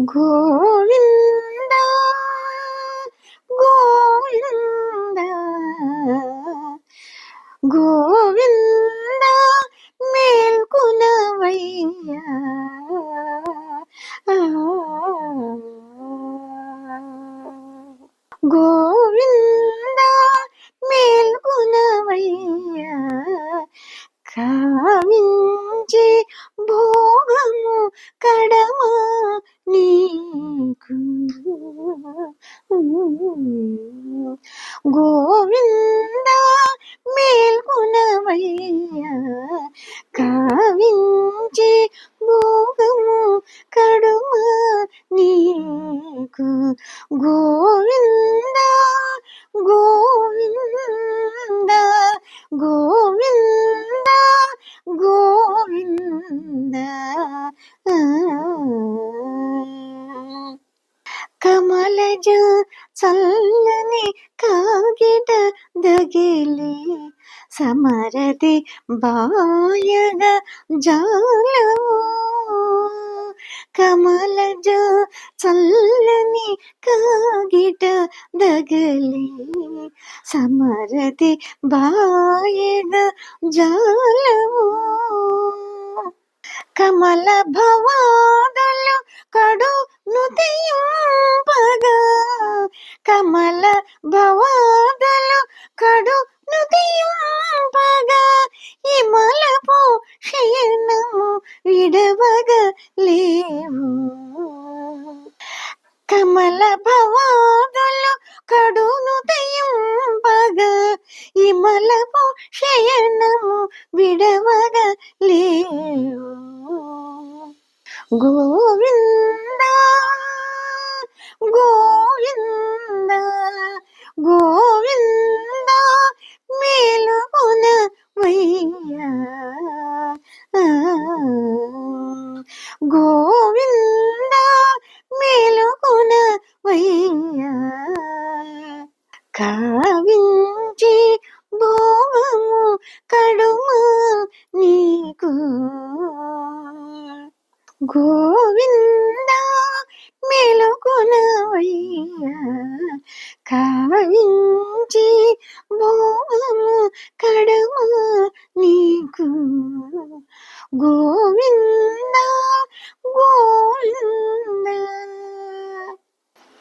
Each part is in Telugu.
గోవింద గోవింద గోవింద మేల్కొనవయ్యా గోవింద మేల్కొనవయ్యా కావించి భోగము కడమ నీకు గోవింద మేల్కొనవయ్యా కావించి భోగము కడమ నీకు గోవింద గోవింద గోవింద గోవింద కమలజ చల్లని కాగిట దగిలి సమరది బాయగ జాలవు కమలజ చల్లని కాగిట దగలి సమరది బాయగ జాలవు కమల భవాదలు కడు నుతింపగా కమల భవాదలు కడు నుతింపగా ఇమలపు శయనము విడవగ లేవు కమల భవాదలు కడును తెంపగా ఇమలపు శయనము విడవగ లేవు గోవింద గోవింద గోవింద మేలుకొనవయ్యా గోవింద మేలుకొనవయ్యా కావించి భోగము కడుమ నీకు గోవింద మేలుకొనవయ్యా కావించి భోగము కడుమ నీకు గోవింద గోవింద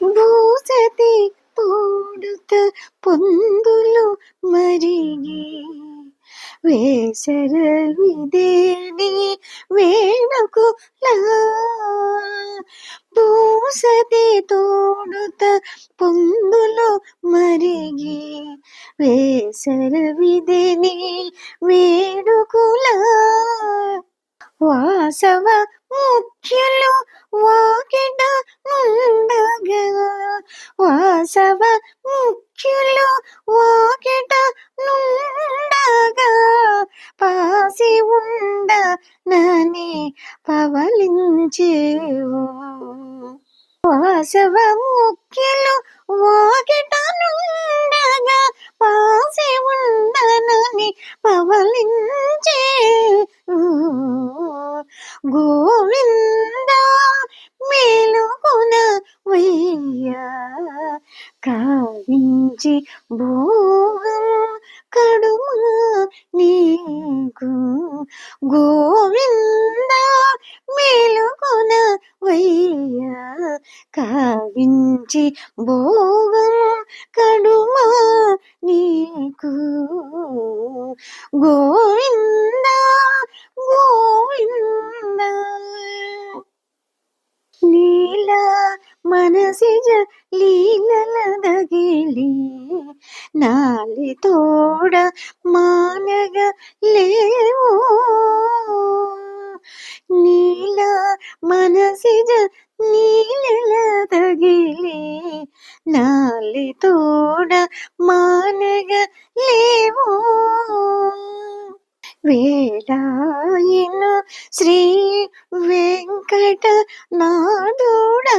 భూసతి తోడుత పొందులు మరిగి వేసర విదేని వేణుకులా భూసతి తోడుత పొందులు మరిగి వేసర విదేని వేణుకులా వాసవ ముఖ్యులు వాకిట ఉండగా వాసవ ముఖ్యులు వాకిట నుండగా పాసి ఉండ నని పవలించేవు వాసవ ముఖ్యులు వాకిట నుండగా పాసి ఉండనని పవలించేవు గోవింద మేలుకొనవయ్యా కావించి భోగం కడుమ నీకు గోవింద మేలుకొనవయ్యా కావించి భోగం కడుమ నీకు గోవింద గోవింద నీల మనసిజ లీలల దగిలి నాలి తోడ మానగ లేవో నీల మనసిజ నీలల దగిలి నాలి తోడ మానగ లేవో వేలాయను శ్రీ వెంకట నాదుడా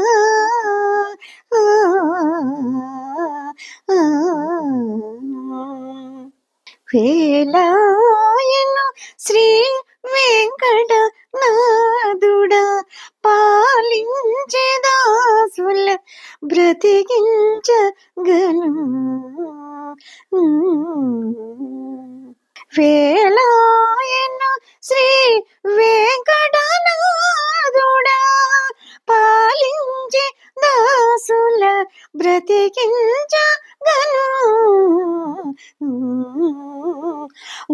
వేలాయను శ్రీ వెంకట నాదుడా పాలించే దాసుల బ్రతికించగను వేళాయను శ్రీ వెంకటనాథుడా పాలించి దాసుల బ్రతికించగను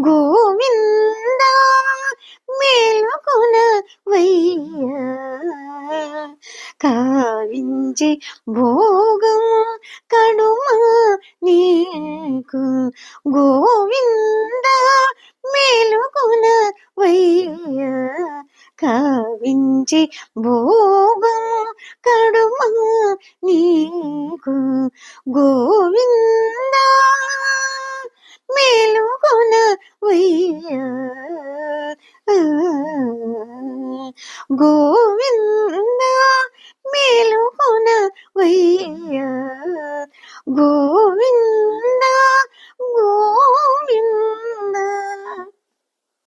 గోవింద మేలుకొన వయ్యా కావించి భోగం కడుమ నీకు గోవింద మేలుకొన వయ్యా కావించి భోగం కడుమ నీకు గోవింద మేలుకొన వయ్యా గోవింద మేలుకొన వయ్యా గోవింద